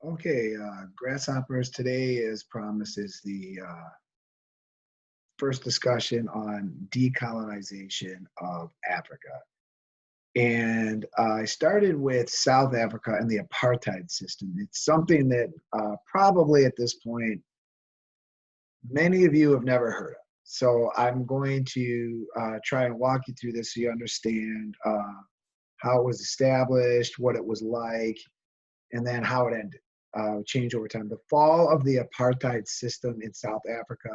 Okay, grasshoppers, today, as promised, is the first discussion on decolonization of Africa. And I started with South Africa and the apartheid system. It's something that probably at this point, many of you have never heard of. So I'm going to try and walk you through this so you understand how it was established, what it was like, and then how it ended. Change over time. The fall of the apartheid system in South Africa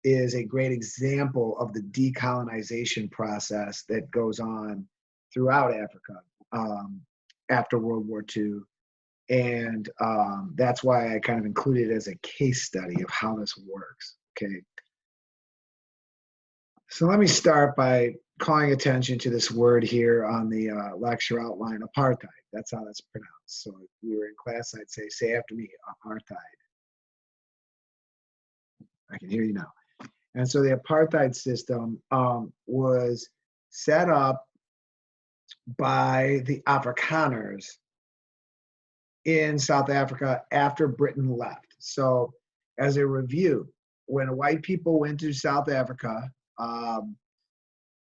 is a great example of the decolonization process that goes on throughout Africa after World War II. And that's why I kind of included it as a case study of how this works. Okay. So let me start by calling attention to this word here on the lecture outline, apartheid. That's how that's pronounced. So if we were in class, I'd say after me, apartheid. I can hear you now. And so the apartheid system was set up by the Afrikaners in South Africa after Britain left. So as a review, when white people went to South Africa,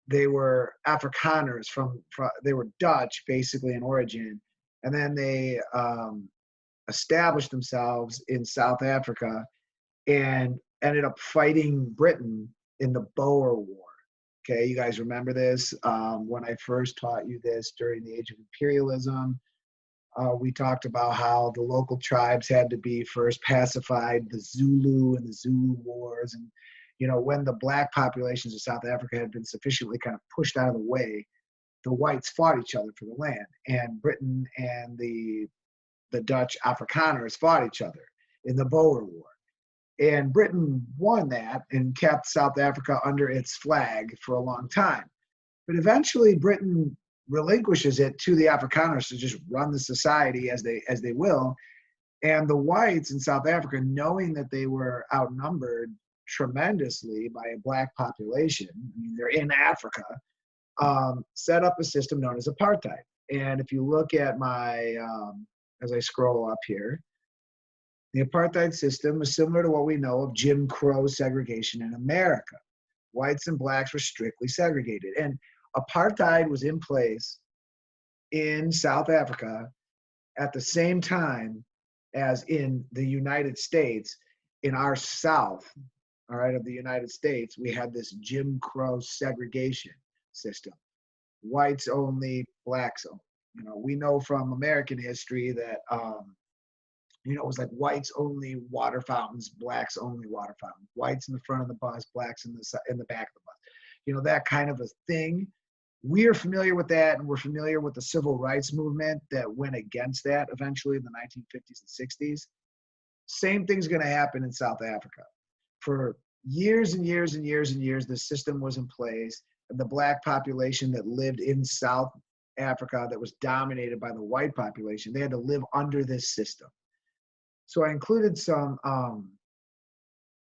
they were Afrikaners they were Dutch basically in origin, and then they established themselves in South Africa and ended up fighting Britain in the Boer War. Okay, you guys remember this? When I first taught you this during the Age of Imperialism, we talked about how the local tribes had to be first pacified, the Zulu and the Zulu Wars. And, you know, when the black populations of South Africa had been sufficiently kind of pushed out of the way, the whites fought each other for the land. And Britain and the Dutch Afrikaners fought each other in the Boer War. And Britain won that and kept South Africa under its flag for a long time. But eventually Britain relinquishes it to the Afrikaners to just run the society as they will. And the whites in South Africa, knowing that they were outnumbered tremendously by a black population, I mean, they're in Africa, set up a system known as apartheid. And if you look at my, as I scroll up here, the apartheid system is similar to what we know of Jim Crow segregation in America. Whites and blacks were strictly segregated. And apartheid was in place in South Africa at the same time as in the United States. In our South, all right, of the United States, we had this Jim Crow segregation system. Whites only, blacks only. You know, we know from American history that you know, it was like whites only water fountains, blacks only water fountains, whites in the front of the bus, blacks in the back of the bus. You know, that kind of a thing. We are familiar with that, and we're familiar with the civil rights movement that went against that eventually in the 1950s and 60s. Same thing's going to happen in South Africa. For years and years and years and years, the system was in place, and the black population that lived in South Africa that was dominated by the white population, they had to live under this system. So I included some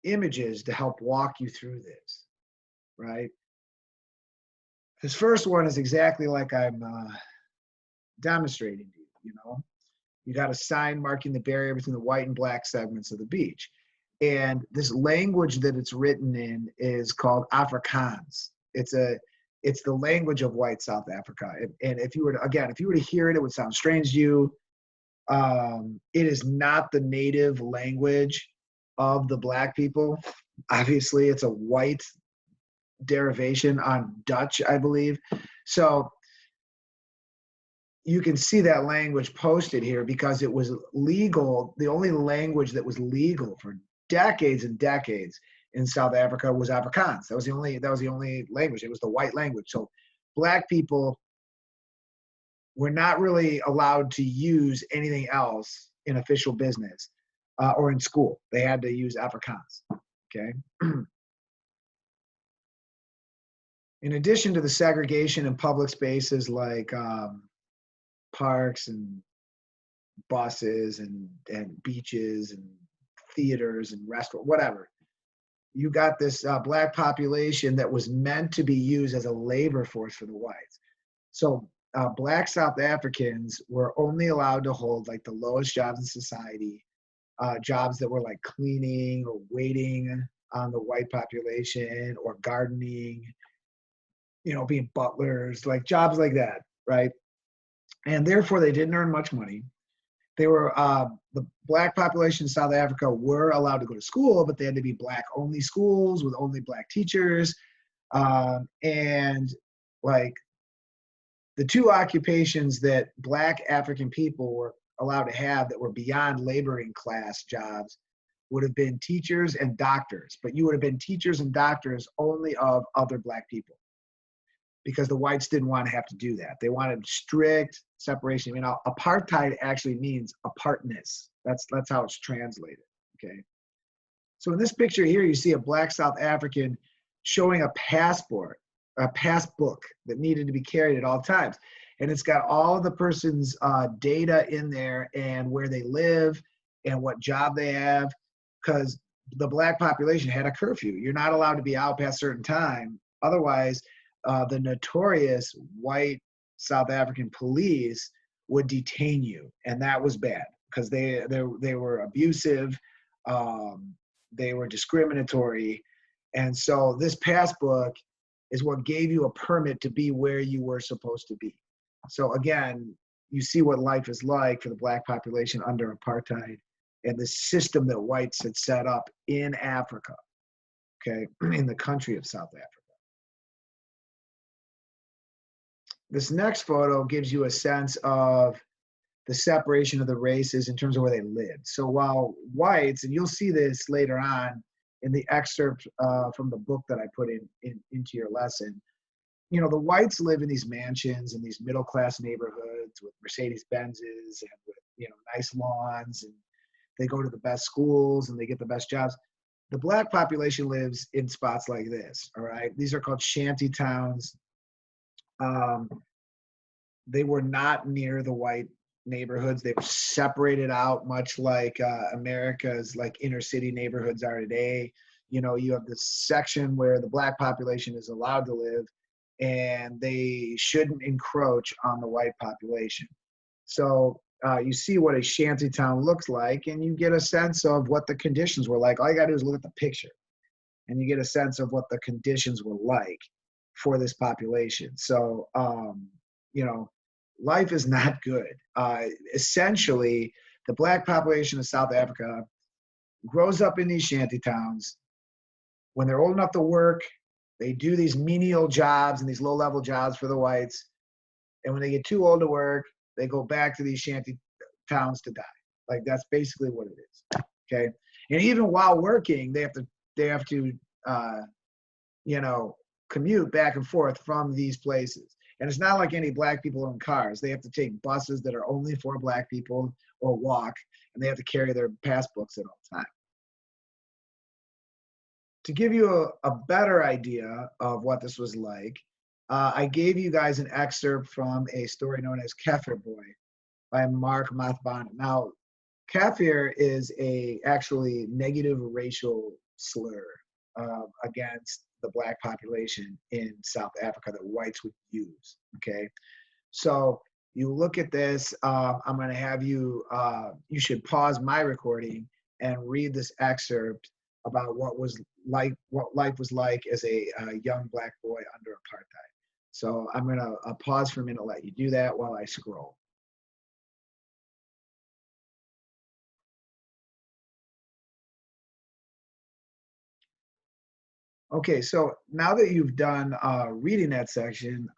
images to help walk you through this, right? This first one is exactly like I'm demonstrating to you, you know? You got a sign marking the barrier between the white and black segments of the beach. And this language that it's written in is called Afrikaans. It's the language of white South Africa. And if you were to hear it, it would sound strange to you. It is not the native language of the black people. Obviously, it's a white derivation on Dutch, I believe. So you can see that language posted here because it was legal. The only language that was legal for decades and decades in South Africa was Afrikaans. That was the only language. It was the white language. So black people were not really allowed to use anything else in official business or in school. They had to use Afrikaans, okay? In addition to the segregation in public spaces like parks and buses and beaches and theaters and restaurants, whatever, you got this black population that was meant to be used as a labor force for the whites. So Black South Africans were only allowed to hold like the lowest jobs in society, jobs that were like cleaning or waiting on the white population or gardening, being butlers, like jobs like that, right? And therefore they didn't earn much money. They were the black population in South Africa were allowed to go to school, but they had to be black only schools with only black teachers. And like the two occupations that black African people were allowed to have that were beyond laboring class jobs would have been teachers and doctors, but you would have been teachers and doctors only of other black people, because the whites didn't want to have to do that. They wanted strict separation. Apartheid actually means apartness. That's how it's translated, okay? So in this picture here, you see a black South African showing a passport, a passbook that needed to be carried at all times. And it's got all the person's data in there and where they live and what job they have, because the black population had a curfew. You're not allowed to be out past a certain time. Otherwise, the notorious white South African police would detain you, and that was bad because they were abusive, they were discriminatory, and so this passbook is what gave you a permit to be where you were supposed to be. So again, you see what life is like for the black population under apartheid and the system that whites had set up in Africa, okay, in the country of South Africa. This next photo gives you a sense of the separation of the races in terms of where they lived. So while whites, and you'll see this later on in the excerpt from the book that I put into your lesson, the whites live in these mansions in these middle-class neighborhoods with Mercedes-Benzes and with, nice lawns, and they go to the best schools and they get the best jobs. The black population lives in spots like this, all right? These are called shanty towns. They were not near the white neighborhoods. They were separated out, much like America's like inner city neighborhoods are today. You have this section where the black population is allowed to live, and they shouldn't encroach on the white population. So you see what a shanty town looks like, and you get a sense of what the conditions were like. All you gotta do is look at the picture, and you get a sense of what the conditions were like for this population. So, life is not good. Essentially, the black population of South Africa grows up in these shanty towns. When they're old enough to work, they do these menial jobs and these low-level jobs for the whites. And when they get too old to work, they go back to these shanty towns to die. Like, that's basically what it is, okay? And even while working, they have to commute back and forth from these places. And it's not like any black people own cars. They have to take buses that are only for black people or walk, and they have to carry their passbooks at all times. To give you a better idea of what this was like, I gave you guys an excerpt from a story known as Kafir Boy by Mark Mathbana. Now, Kafir is a actually negative racial slur against the black population in South Africa that whites would use, okay? So you look at this, I'm gonna have you, you should pause my recording and read this excerpt about what life was like as a young black boy under apartheid. So I'm gonna pause for a minute, let you do that while I scroll. Okay, so now that you've done reading that section,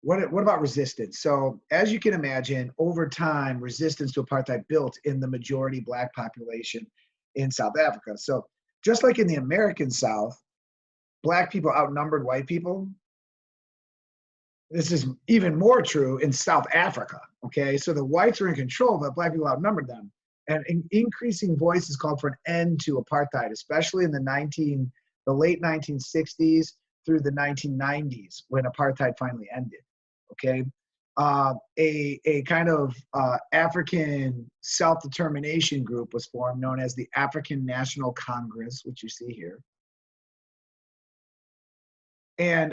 what about resistance? So as you can imagine, over time, resistance to apartheid built in the majority black population in South Africa. So just like in the American South, black people outnumbered white people. This is even more true in South Africa, okay? So the whites are in control, but black people outnumbered them. And increasing voices called for an end to apartheid, especially in the late 1960s through the 1990s, when apartheid finally ended, okay? A kind of African self-determination group was formed known as the African National Congress, which you see here. And,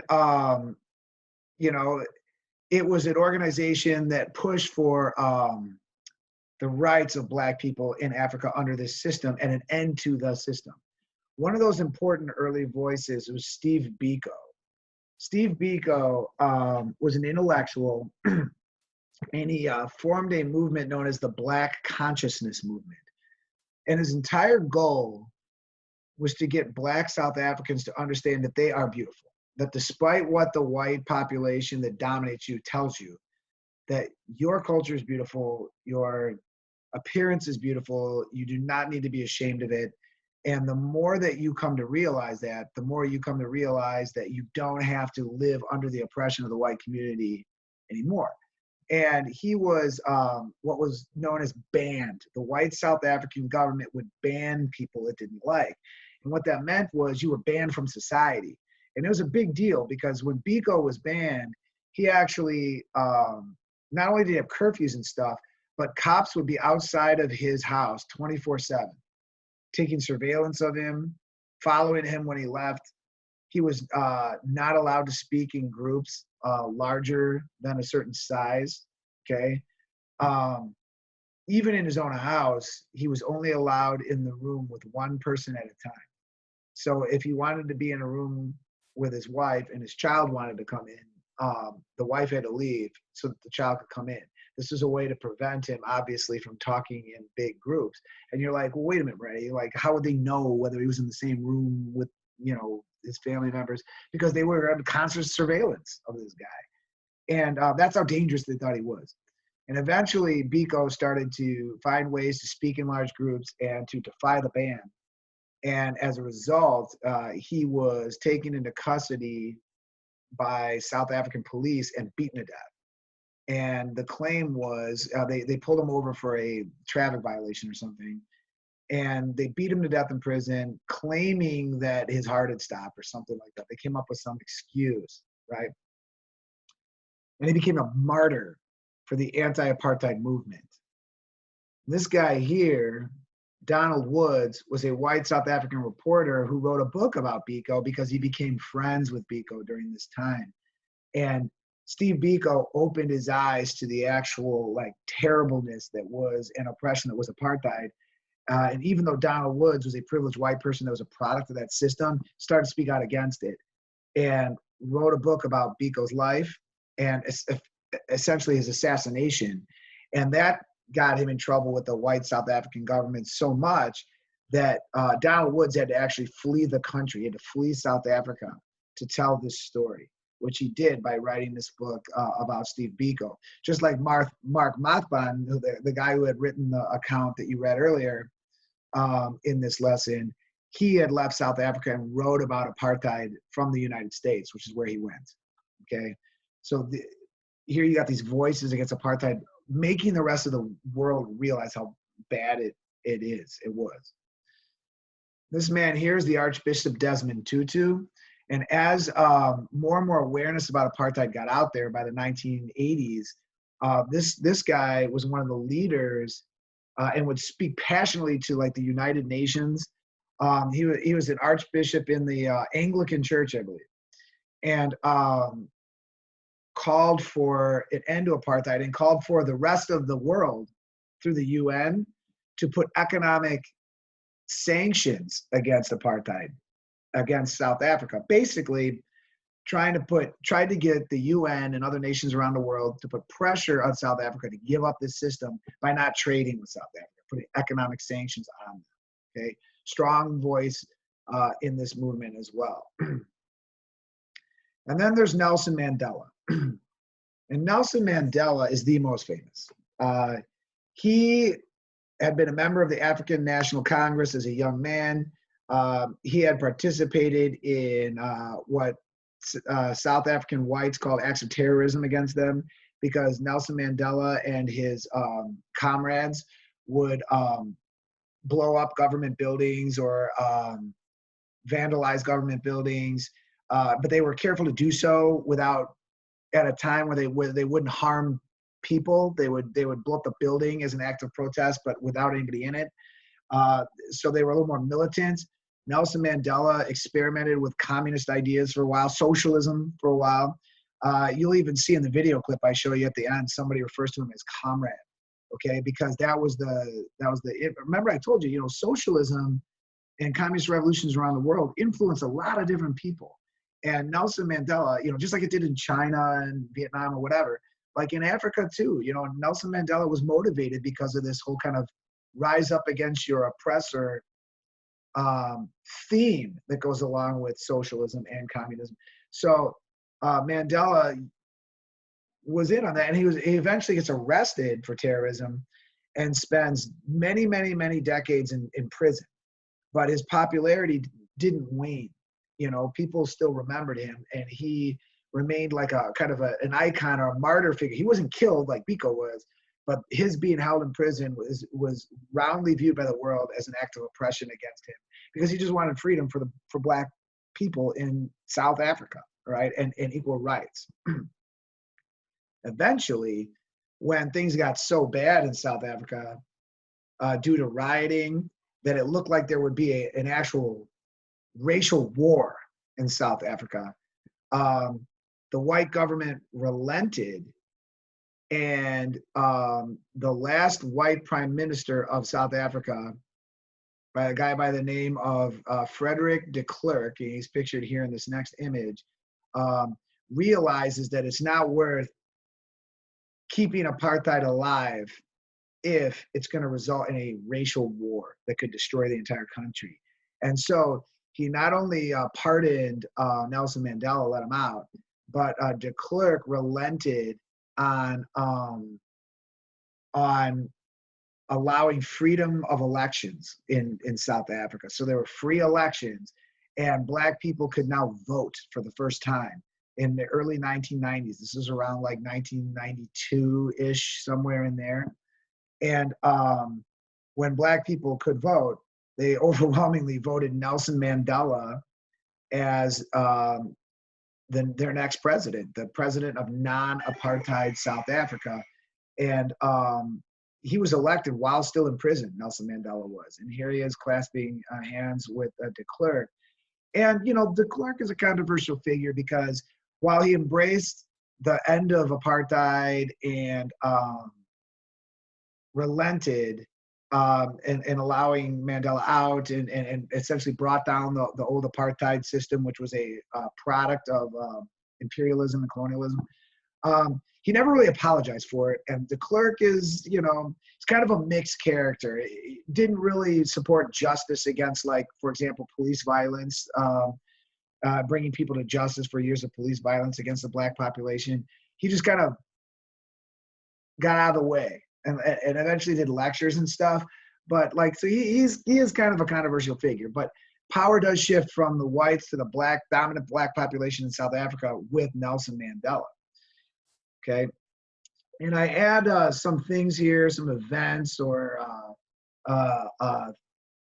it was an organization that pushed for the rights of Black people in Africa under this system and an end to the system. One of those important early voices was Steve Biko. Steve Biko was an intellectual, and he formed a movement known as the Black Consciousness Movement. And his entire goal was to get Black South Africans to understand that they are beautiful, that despite what the white population that dominates you tells you, that your culture is beautiful, your appearance is beautiful, you do not need to be ashamed of it. And the more that you come to realize that, the more you come to realize that you don't have to live under the oppression of the white community anymore. And he was what was known as banned. The white South African government would ban people it didn't like. And what that meant was you were banned from society. And it was a big deal because when Biko was banned, he actually, not only did he have curfews and stuff, but cops would be outside of his house 24/7, taking surveillance of him, following him when he left. He was not allowed to speak in groups larger than a certain size, okay? Even in his own house, he was only allowed in the room with one person at a time. So if he wanted to be in a room with his wife and his child wanted to come in, the wife had to leave so that the child could come in. This was a way to prevent him, obviously, from talking in big groups. And you're like, well, wait a minute, Ray. Like, how would they know whether he was in the same room with, you know, his family members? Because they were under constant surveillance of this guy. And that's how dangerous they thought he was. And eventually, Biko started to find ways to speak in large groups and to defy the ban. And as a result, he was taken into custody by South African police and beaten to death. And the claim was they pulled him over for a traffic violation or something. And they beat him to death in prison, claiming that his heart had stopped or something like that. They came up with some excuse, right? And he became a martyr for the anti-apartheid movement. This guy here, Donald Woods, was a white South African reporter who wrote a book about Biko because he became friends with Biko during this time. And Steve Biko opened his eyes to the actual like terribleness that was an oppression that was apartheid. And even though Donald Woods was a privileged white person that was a product of that system, started to speak out against it and wrote a book about Biko's life and essentially his assassination. And that got him in trouble with the white South African government so much that Donald Woods had to actually flee the country. He had to flee South Africa to tell this story, which he did by writing this book about Steve Biko. Just like Mark Mothban, the guy who had written the account that you read earlier in this lesson, he had left South Africa and wrote about apartheid from the United States, which is where he went, okay? So here you got these voices against apartheid, making the rest of the world realize how bad it was. This man here is the Archbishop Desmond Tutu. And as more and more awareness about apartheid got out there by the 1980s, this guy was one of the leaders and would speak passionately to like the United Nations. He was an archbishop in the Anglican Church, I believe, and called for an end to apartheid and called for the rest of the world through the UN to put economic sanctions against apartheid, against South Africa. Basically, tried to get the UN and other nations around the world to put pressure on South Africa to give up this system by not trading with South Africa, putting economic sanctions on them. Okay, strong voice in this movement as well. And then there's Nelson Mandela. And Nelson Mandela is the most famous. He had been a member of the African National Congress as a young man. He had participated in what South African whites called acts of terrorism against them, because Nelson Mandela and his comrades would blow up government buildings or vandalize government buildings, but they were careful to do so at a time where they wouldn't harm people. They would blow up the building as an act of protest, but without anybody in it. So they were a little more militant. Nelson Mandela experimented with communist ideas for a while, socialism for a while. You'll even see in the video clip I show you at the end, somebody refers to him as comrade. Okay, because that was the remember I told you, you know, socialism and communist revolutions around the world influence a lot of different people. And Nelson Mandela, you know, just like it did in China and Vietnam or whatever, like in Africa too, you know, Nelson Mandela was motivated because of this whole kind of rise up against your oppressor theme that goes along with socialism and communism. So Mandela was in on that, and he eventually gets arrested for terrorism and spends many, many, many decades in prison. But his popularity didn't wane. You know, people still remembered him, and he remained like a kind of an icon or a martyr figure. He wasn't killed like Biko was, but his being held in prison was roundly viewed by the world as an act of oppression against him, because he just wanted freedom for Black people in South Africa, right, and equal rights. Eventually, when things got so bad in South Africa due to rioting, that it looked like there would be an actual racial war in South Africa, the white government relented, and the last white prime minister of South Africa, by a guy by the name of Frederick de Klerk, and he's pictured here in this next image, realizes that it's not worth keeping apartheid alive if it's going to result in a racial war that could destroy the entire country. And so he not only pardoned Nelson Mandela, let him out, but de Klerk relented on allowing freedom of elections in South Africa. So there were free elections, and Black people could now vote for the first time in the early 1990s. This is around like 1992-ish, somewhere in there. And when Black people could vote, they overwhelmingly voted Nelson Mandela as their next president, the president of non-apartheid South Africa. And he was elected while still in prison, Nelson Mandela was. And here he is clasping hands with de Klerk. And, you know, de Klerk is a controversial figure because while he embraced the end of apartheid and relented in allowing Mandela out and essentially brought down the old apartheid system, which was a product of imperialism and colonialism, he never really apologized for it. And de Klerk is, you know, it's kind of a mixed character. He didn't really support justice against, like, for example, police violence, bringing people to justice for years of police violence against the Black population. He just kind of got out of the way and eventually did lectures and stuff. But like, so he is kind of a controversial figure. But power does shift from the whites to the dominant Black population in South Africa with Nelson Mandela. Okay, and I add some things here, some events or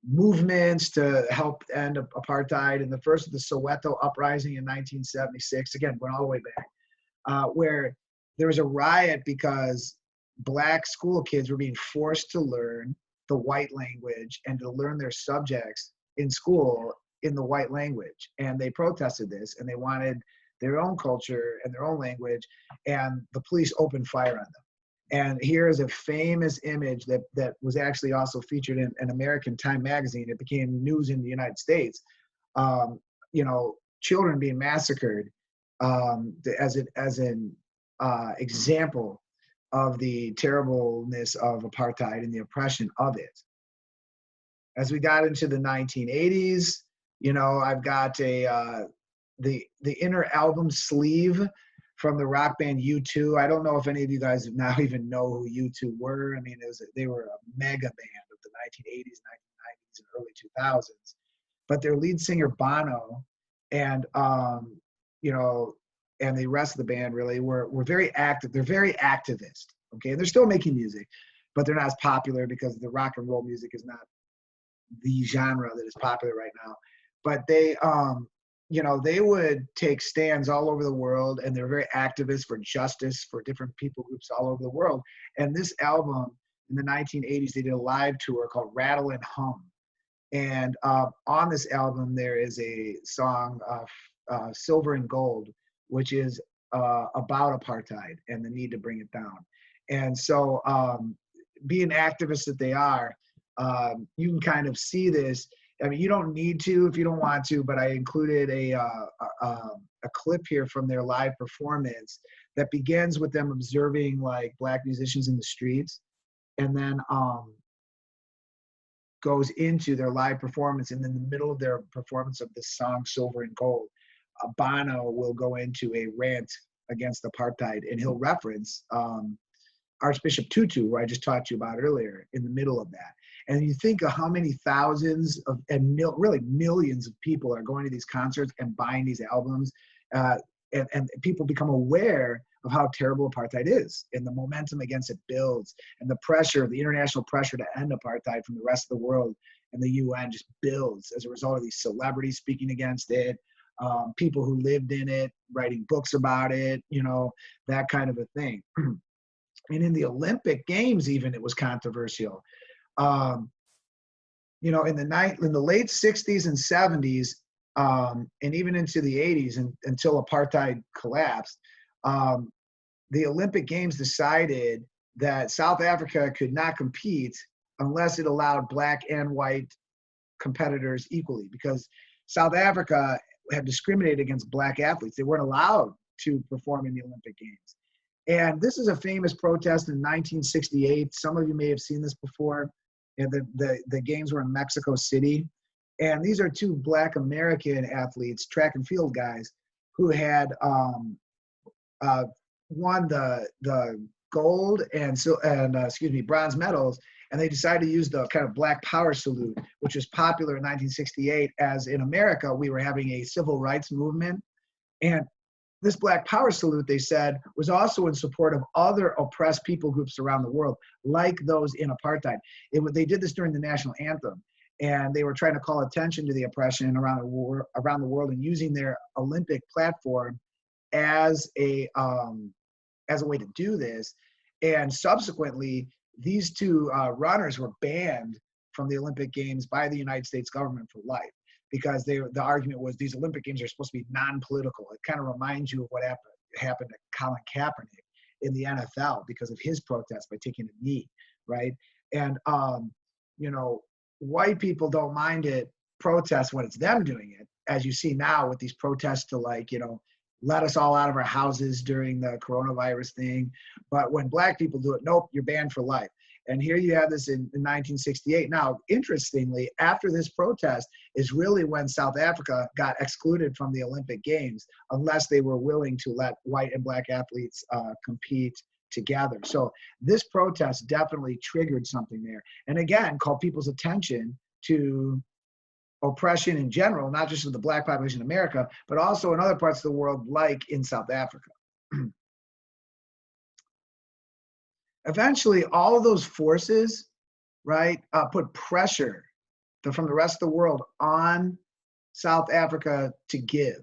movements to help end apartheid. And the first is the Soweto uprising in 1976. Again, going all the way back, where there was a riot because Black school kids were being forced to learn the white language and to learn their subjects in school in the white language. And they protested this, and they wanted their own culture and their own language, and the police opened fire on them. And here is a famous image that was actually also featured in an American Time magazine. It became news in the United States. You know, children being massacred as an example of the terribleness of apartheid and the oppression of it. As we got into the 1980s, you know, I've got the inner album sleeve from the rock band U2. I don't know if any of you guys now even know who U2 were. I mean, they were a mega band of the 1980s, 1990s, and early 2000s. But their lead singer Bono and you know, and the rest of the band really were very active. They're very activist. Okay, and they're still making music, but they're not as popular because the rock and roll music is not the genre that is popular right now. But they you know, they would take stands all over the world, and they're very activist for justice for different people groups all over the world. And this album in the 1980s, they did a live tour called Rattle and Hum. And on this album, there is a song, Silver and Gold, which is about apartheid and the need to bring it down. And so, being activists that they are, you can kind of see this. I mean, you don't need to if you don't want to, but I included a clip here from their live performance that begins with them observing like Black musicians in the streets, and then goes into their live performance. And in the middle of their performance of this song, Silver and Gold, Bono will go into a rant against apartheid, and he'll reference Archbishop Tutu, who I just talked to you about earlier, in the middle of that. And you think of how many thousands of, and really millions of people are going to these concerts and buying these albums, and people become aware of how terrible apartheid is, and the momentum against it builds, and the pressure, the international pressure to end apartheid from the rest of the world and the UN just builds as a result of these celebrities speaking against it, people who lived in it, writing books about it, you know, that kind of a thing. And in the Olympic Games, even, it was controversial. You know, in the late 60s and 70s, and even into the 80s, until apartheid collapsed, the Olympic Games decided that South Africa could not compete unless it allowed Black and white competitors equally, because South Africa had discriminated against Black athletes. They weren't allowed to perform in the Olympic Games. And this is a famous protest in 1968. Some of you may have seen this before. And the games were in Mexico City. And these are two Black American athletes, track and field guys, who had won the gold and bronze medals. And they decided to use the kind of Black Power salute, which was popular in 1968, as in America, we were having a civil rights movement. And this Black Power salute, they said, was also in support of other oppressed people groups around the world, like those in apartheid. They did this during the national anthem, and they were trying to call attention to the oppression around the world, and using their Olympic platform as a way to do this. And subsequently, these two runners were banned from the Olympic Games by the United States government for life, because the argument was these Olympic Games are supposed to be non-political. It kind of reminds you of what happened to Colin Kaepernick in the NFL because of his protest by taking a knee, right? And, you know, white people don't mind it protest when it's them doing it, as you see now with these protests to, like, you know, let us all out of our houses during the coronavirus thing. But when Black people do it, nope, you're banned for life. And here you have this in 1968. Now, interestingly, after this protest is really when South Africa got excluded from the Olympic Games, unless they were willing to let white and Black athletes compete together. So this protest definitely triggered something there. And again, called people's attention to oppression in general, not just of the Black population in America, but also in other parts of the world, like in South Africa. Eventually, all of those forces, right, put pressure from the rest of the world on South Africa to give.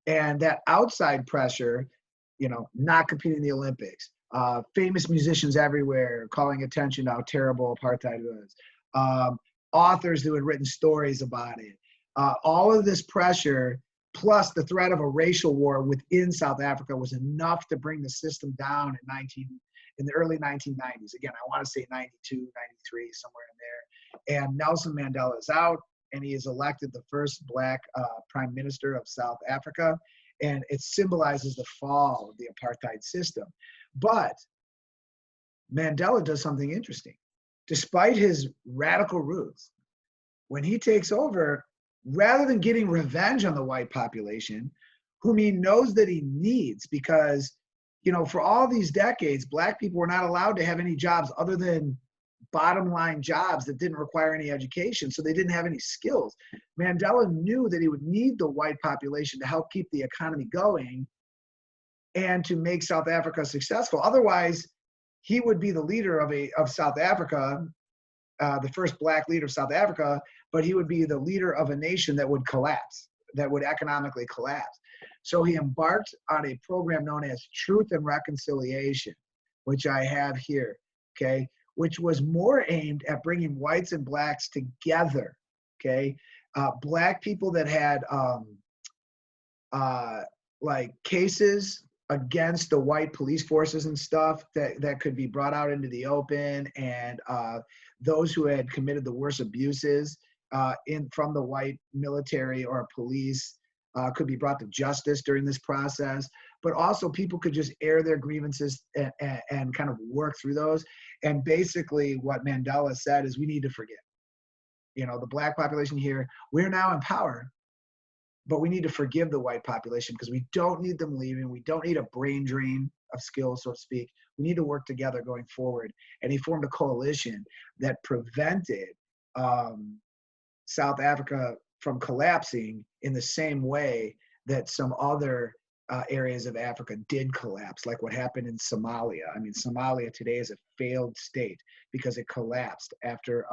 And that outside pressure, you know, not competing in the Olympics, famous musicians everywhere calling attention to how terrible apartheid was, authors who had written stories about it, all of this pressure, plus the threat of a racial war within South Africa, was enough to bring the system down in the early 1990s. Again, I want to say 92, 93, somewhere in there. And Nelson Mandela is out, and he is elected the first Black prime minister of South Africa. And it symbolizes the fall of the apartheid system. But Mandela does something interesting. Despite his radical roots, when he takes over, rather than getting revenge on the white population, whom he knows that he needs, because, you know, for all these decades, Black people were not allowed to have any jobs other than bottom line jobs that didn't require any education, so they didn't have any skills. Mandela knew that he would need the white population to help keep the economy going and to make South Africa successful. Otherwise, he would be the leader of South Africa, the first Black leader of South Africa, but he would be the leader of a nation that would collapse, that would economically collapse. So he embarked on a program known as Truth and Reconciliation, which I have here, okay, which was more aimed at bringing whites and Blacks together, okay? Black people that had like cases against the white police forces and stuff that could be brought out into the open, and those who had committed the worst abuses from the white military or police could be brought to justice during this process. But also people could just air their grievances and kind of work through those. And basically what Mandela said is, we need to forgive. The black population here, we're now in power, but we need to forgive the white population because we don't need them leaving. We don't need a brain drain of skills, so to speak. We need to work together going forward. And he formed a coalition that prevented South Africa from collapsing in the same way that some other areas of Africa did collapse, like what happened in Somalia. I mean, Somalia today is a failed state because it collapsed after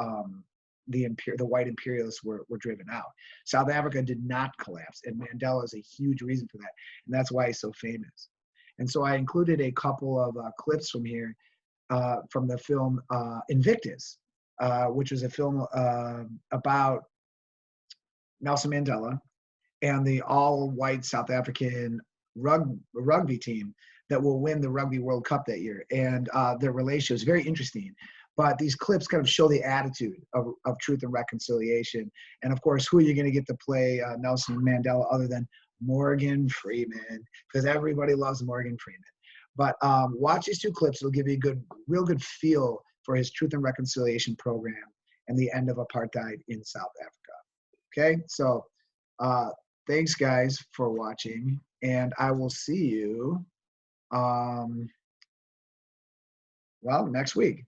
the white imperialists were driven out. South Africa did not collapse, and Mandela is a huge reason for that, and that's why he's so famous. And so I included a couple of clips from here, from the film Invictus, which was a film about Nelson Mandela and the all-white South African rugby team that will win the Rugby World Cup that year. And their relationship is very interesting. But these clips kind of show the attitude of truth and reconciliation. And of course, who are you going to get to play Nelson Mandela other than Morgan Freeman? Because everybody loves Morgan Freeman. But watch these two clips. It'll give you a real good feel for his truth and reconciliation program and the end of apartheid in South Africa. Okay, so thanks guys for watching, and I will see you well next week.